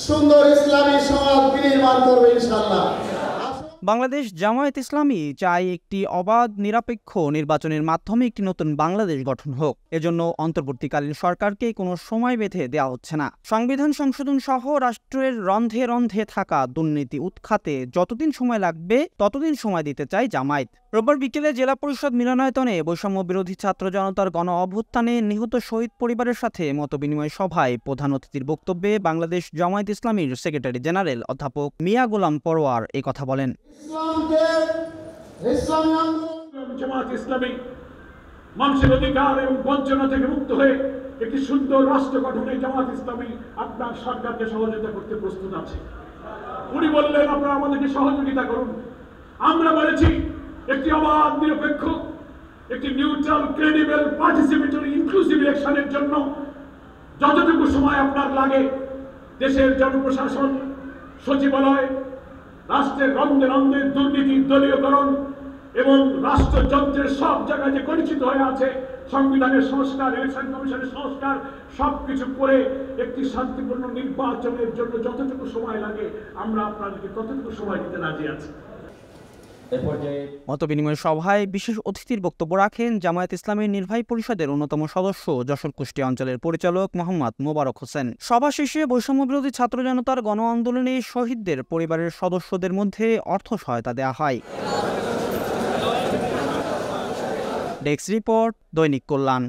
সুন্দর ইসলামী সমাজ বিনির্মাণ করবে ইনশাআল্লাহ। বাংলাদেশ জামায়াত ইসলামী চায় একটি অবাধ নিরপেক্ষ নির্বাচনের মাধ্যমে একটি নতুন বাংলাদেশ গঠন হোক। এজন্য অন্তর্বর্তীকালীন সরকারকে কোনো সময় বেঁধে দেওয়া হচ্ছে না। সংবিধান সংশোধন সহ রাষ্ট্রের রন্ধে রন্ধে থাকা দুর্নীতি উৎখাতে যতদিন সময় লাগবে ততদিন সময় দিতে চায় জামায়াত। রোববার বিকেলে জেলা পরিষদ মিলনায়তনে বৈষম্য বিরোধী ছাত্র জনতার গণ অভ্যুত্থানে নিহত শহীদ পরিবারের সাথে মতবিনিময় সভায় প্রধান অতিথির বক্তব্যে বাংলাদেশ জামায়াত ইসলামীর সেক্রেটারি জেনারেল অধ্যাপক মিয়া গোলাম পরোয়ার এই কথা বলেন। জামায়াত ইসলামী মানুষের অধিকার এবং বঞ্চনা থেকে মুক্ত হয়ে একটি সুন্দর রাষ্ট্র গঠনে জামায়াত ইসলামী আপনার সরকারকে সহযোগিতা করতে প্রস্তুত আছে। উনি বললেন আপনারা আমাদেরকে সহযোগিতা করুন। আমরা বলেছি একটি অবাধ নিরপেক্ষ, একটি নিউট্রাল, ক্রেডিবল, পার্টিসিপেটরি, ইনক্লুসিভ ইলেকশনের জন্য যতটুকু সময় আপনার লাগে দেশের জনপ্রশাসন, সচিবালয়, রাষ্ট্রের রন্ধে রন্ধে দুর্নীতি, দলীয়করণ এবং রাষ্ট্রযন্ত্রের সব জায়গায় যে পরিচিত হয়ে আছে, সংবিধানের সংস্কার, ইলেকশন কমিশনের সংস্কার, সবকিছু করে একটি শান্তিপূর্ণ নির্বাচনের জন্য যতটুকু সময় লাগে আমরা আপনাদেরকে ততটুকু সময় দিতে রাজি আছি। মতবিনিময় সভায় বিশেষ অতিথির বক্তব্য রাখেন জামায়াত ইসলামের নির্বাহী পরিষদের অন্যতম সদস্য যশোর কুষ্টিয়া অঞ্চলের পরিচালক মোহাম্মদ মোবারক হোসেন। সভা শেষে বৈষম্য বিরোধী ছাত্র জনতার গণ আন্দোলনে শহীদদের পরিবারের সদস্যদের মধ্যে অর্থ সহায়তা দেওয়া হয়। ডেস্ক রিপোর্ট, দৈনিক কল্যাণ।